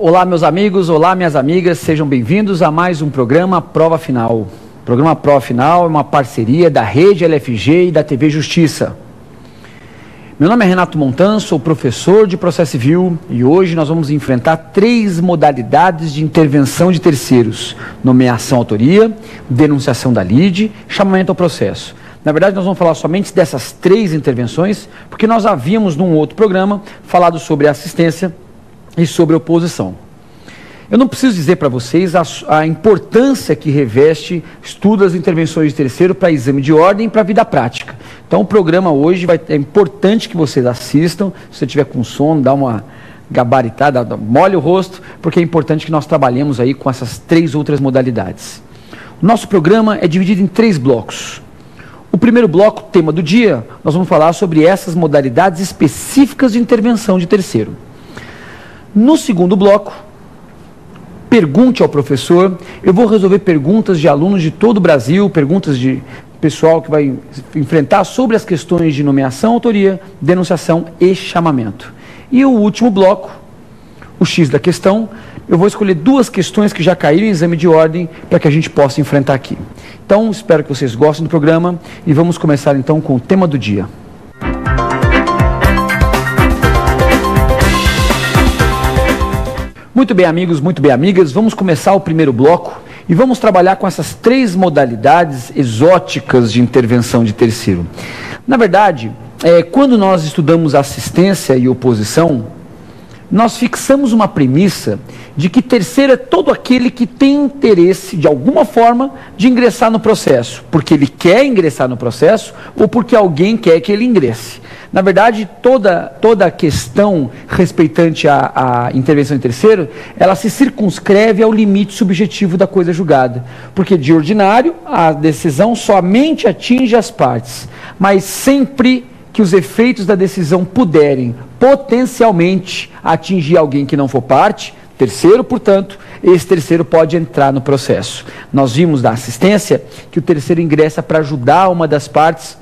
Olá, meus amigos, olá, minhas amigas, sejam bem-vindos a mais um programa Prova Final. O programa Prova Final é uma parceria da Rede LFG e da TV Justiça. Meu nome é Renato Montan, sou professor de Processo Civil e hoje nós vamos enfrentar 3 modalidades de intervenção de terceiros: nomeação autoria, denunciação da lide, chamamento ao processo. Na verdade, nós vamos falar somente dessas 3 intervenções, porque nós havíamos, num outro programa, falado sobre assistência e sobre oposição. Eu não preciso dizer para vocês a importância que reveste estudo das intervenções de terceiro para exame de ordem e para a vida prática. Então o programa hoje é importante que vocês assistam. Se você estiver com sono, dá uma gabaritada, molhe o rosto, porque é importante que nós trabalhemos aí com essas 3 outras modalidades. O nosso programa é dividido em 3 blocos. O primeiro bloco, tema do dia, nós vamos falar sobre essas modalidades específicas de intervenção de terceiro. No segundo bloco, pergunte ao professor. Eu vou resolver perguntas de alunos de todo o Brasil, perguntas de pessoal que vai enfrentar sobre as questões de nomeação, autoria, denunciação e chamamento. E o último bloco, o X da questão, eu vou escolher 2 questões que já caíram em exame de ordem para que a gente possa enfrentar aqui. Então, espero que vocês gostem do programa e vamos começar então com o tema do dia. Muito bem, amigos, muito bem, amigas, vamos começar o primeiro bloco e vamos trabalhar com essas 3 modalidades exóticas de intervenção de terceiro. Na verdade, quando nós estudamos assistência e oposição, nós fixamos uma premissa de que terceiro é todo aquele que tem interesse, de alguma forma, de ingressar no processo, porque ele quer ingressar no processo ou porque alguém quer que ele ingresse. Na verdade, toda a questão respeitante à intervenção em terceiro, ela se circunscreve ao limite subjetivo da coisa julgada. Porque, de ordinário, a decisão somente atinge as partes, mas sempre que os efeitos da decisão puderem potencialmente atingir alguém que não for parte, terceiro, portanto, esse terceiro pode entrar no processo. Nós vimos na assistência que o terceiro ingressa para ajudar uma das partes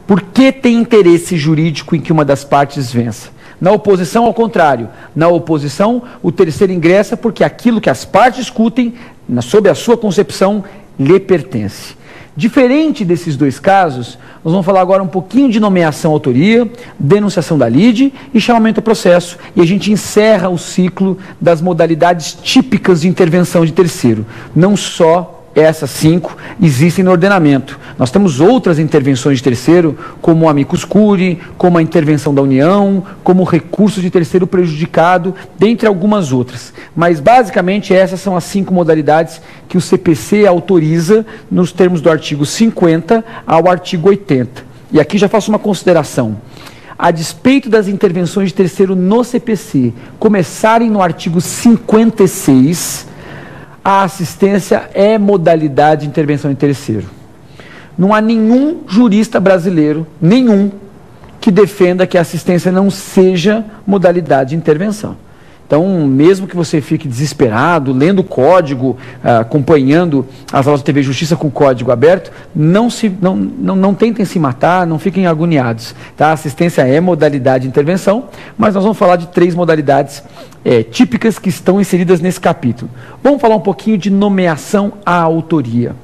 porque tem interesse jurídico em que uma das partes vença. Na oposição, ao contrário. Na oposição, o terceiro ingressa porque aquilo que as partes discutem, sob a sua concepção, lhe pertence. Diferente desses 2 casos, nós vamos falar agora um pouquinho de nomeação autoria, denunciação da lide e chamamento ao processo. E a gente encerra o ciclo das modalidades típicas de intervenção de terceiro. Não só essas 5 existem no ordenamento. Nós temos outras intervenções de terceiro, como o amicus curiae, como a intervenção da União, como o recurso de terceiro prejudicado, dentre algumas outras. Mas, basicamente, essas são as 5 modalidades que o CPC autoriza nos termos do artigo 50 ao artigo 80. E aqui já faço uma consideração. A despeito das intervenções de terceiro no CPC começarem no artigo 56, a assistência é modalidade de intervenção em terceiro. Não há nenhum jurista brasileiro, nenhum, que defenda que a assistência não seja modalidade de intervenção. Então, mesmo que você fique desesperado, lendo o código, acompanhando as aulas de TV Justiça com o código aberto, não tentem se matar, não fiquem agoniados. Tá? A assistência é modalidade de intervenção, mas nós vamos falar de 3 modalidades típicas que estão inseridas nesse capítulo. Vamos falar um pouquinho de nomeação à autoria.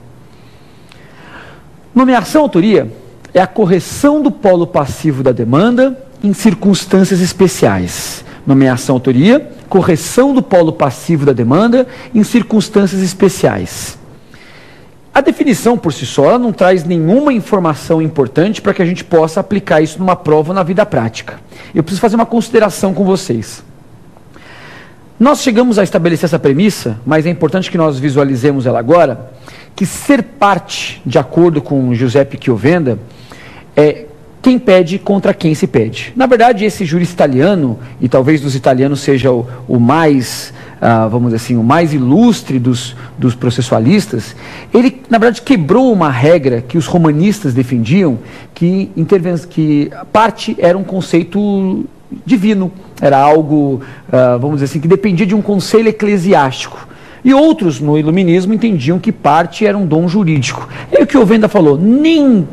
Nomeação à autoria é a correção do polo passivo da demanda em circunstâncias especiais. Nomeação à autoria, correção do polo passivo da demanda em circunstâncias especiais. A definição por si só não traz nenhuma informação importante para que a gente possa aplicar isso numa prova ou na vida prática. Eu preciso fazer uma consideração com vocês. Nós chegamos a estabelecer essa premissa, mas é importante que nós visualizemos ela agora, que ser parte, de acordo com Giuseppe Chiovenda, é quem pede contra quem se pede. Na verdade, esse jurista italiano, e talvez dos italianos seja o mais, vamos dizer assim, o mais ilustre dos processualistas, ele, na verdade, quebrou uma regra que os romanistas defendiam, que parte era um conceito divino, era algo, vamos dizer assim, que dependia de um conselho eclesiástico. E outros, no iluminismo, entendiam que parte era um dom jurídico. É o que o Chiovenda falou, nem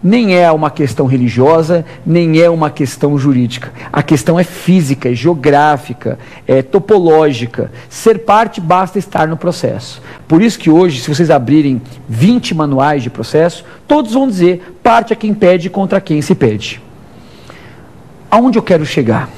Nem é uma questão religiosa, nem é uma questão jurídica. A questão é física, é geográfica, é topológica. Ser parte basta estar no processo. Por isso que hoje, se vocês abrirem 20 manuais de processo, todos vão dizer parte é quem pede contra quem se pede. Aonde eu quero chegar?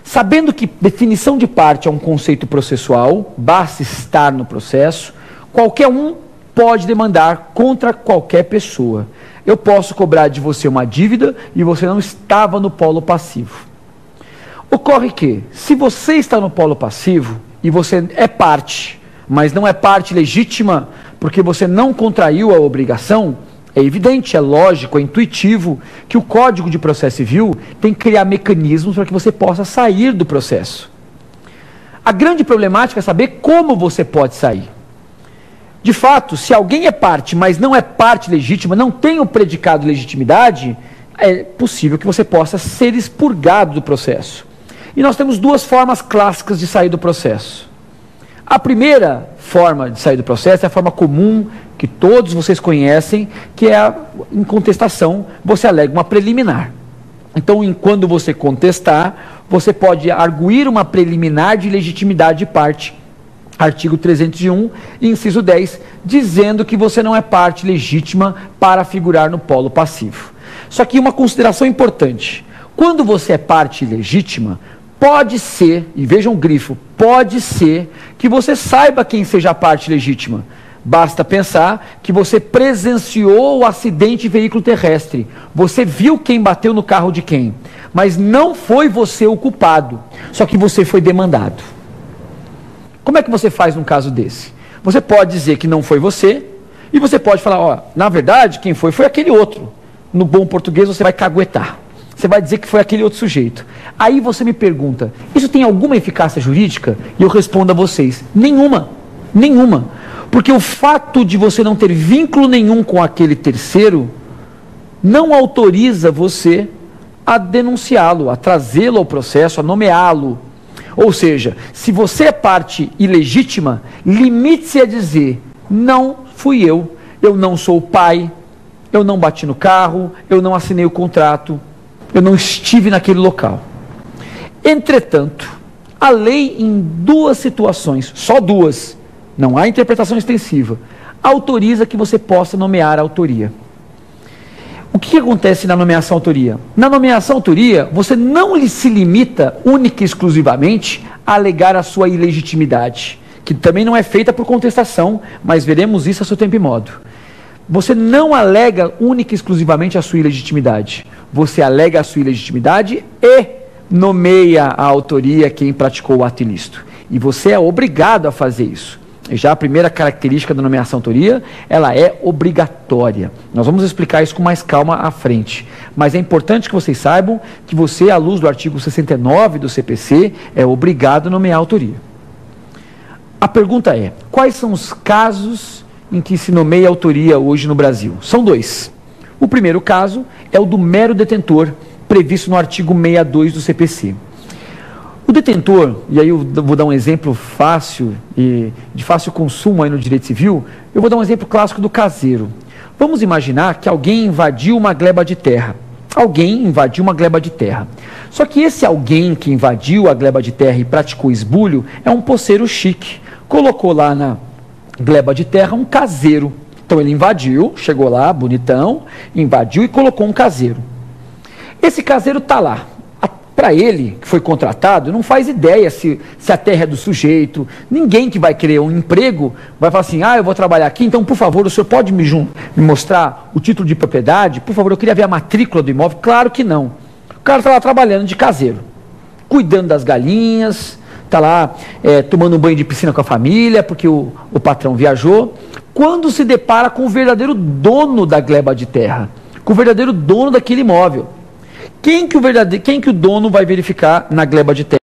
Sabendo que definição de parte é um conceito processual, basta estar no processo, qualquer um pode demandar contra qualquer pessoa. Eu posso cobrar de você uma dívida e você não estava no polo passivo. Ocorre que, se você está no polo passivo e você é parte, mas não é parte legítima porque você não contraiu a obrigação, é evidente, é lógico, é intuitivo que o Código de Processo Civil tem que criar mecanismos para que você possa sair do processo. A grande problemática é saber como você pode sair. De fato, se alguém é parte, mas não é parte legítima, não tem o predicado de legitimidade, é possível que você possa ser expurgado do processo. E nós temos duas formas clássicas de sair do processo. A primeira forma de sair do processo é a forma comum, que todos vocês conhecem, que é em contestação, você alega uma preliminar. Então, quando você contestar, você pode arguir uma preliminar de legitimidade de parte, artigo 301, inciso 10, dizendo que você não é parte legítima para figurar no polo passivo. Só que uma consideração importante, quando você é parte legítima, pode ser, e vejam o grifo, pode ser que você saiba quem seja a parte legítima. Basta pensar que você presenciou o acidente de veículo terrestre, você viu quem bateu no carro de quem, mas não foi você o culpado, só que você foi demandado. Como é que você faz num caso desse? Você pode dizer que não foi você, e você pode falar, ó, na verdade, quem foi aquele outro. No bom português, você vai caguetar. Você vai dizer que foi aquele outro sujeito. Aí você me pergunta, isso tem alguma eficácia jurídica? E eu respondo a vocês, nenhuma. Nenhuma. Porque o fato de você não ter vínculo nenhum com aquele terceiro, não autoriza você a denunciá-lo, a trazê-lo ao processo, a nomeá-lo. Ou seja, se você é parte ilegítima, limite-se a dizer, não fui eu não sou o pai, eu não bati no carro, eu não assinei o contrato, eu não estive naquele local. Entretanto, a lei em duas situações, só duas, não há interpretação extensiva, autoriza que você possa nomear a autoria. O que acontece na nomeação autoria? Na nomeação autoria, você não se limita única e exclusivamente a alegar a sua ilegitimidade, que também não é feita por contestação, mas veremos isso a seu tempo e modo. Você não alega única e exclusivamente a sua ilegitimidade. Você alega a sua ilegitimidade e nomeia a autoria quem praticou o ato ilícito. E você é obrigado a fazer isso. Já a primeira característica da nomeação autoria, ela é obrigatória. Nós vamos explicar isso com mais calma à frente. Mas é importante que vocês saibam que você, à luz do artigo 69 do CPC, é obrigado a nomear a autoria. A pergunta é, quais são os casos em que se nomeia autoria hoje no Brasil? São dois. O primeiro caso é o do mero detentor, previsto no artigo 62 do CPC. O detentor, e aí eu vou dar um exemplo fácil e de fácil consumo aí no direito civil, eu vou dar um exemplo clássico do caseiro. Vamos imaginar que alguém invadiu uma gleba de terra. Alguém invadiu uma gleba de terra. Só que esse alguém que invadiu a gleba de terra e praticou esbulho é um poceiro chique. Colocou lá na gleba de terra um caseiro. Então ele invadiu, chegou lá, bonitão, invadiu e colocou um caseiro. Esse caseiro está lá. Para ele, que foi contratado, não faz ideia se a terra é do sujeito. Ninguém que vai querer um emprego vai falar assim, eu vou trabalhar aqui, então, por favor, o senhor pode me mostrar o título de propriedade? Por favor, eu queria ver a matrícula do imóvel. Claro que não. O cara está lá trabalhando de caseiro, cuidando das galinhas, está lá tomando um banho de piscina com a família, porque o patrão viajou. Quando se depara com o verdadeiro dono da gleba de terra, com o verdadeiro dono daquele imóvel, quem que o dono vai verificar na gleba de terra?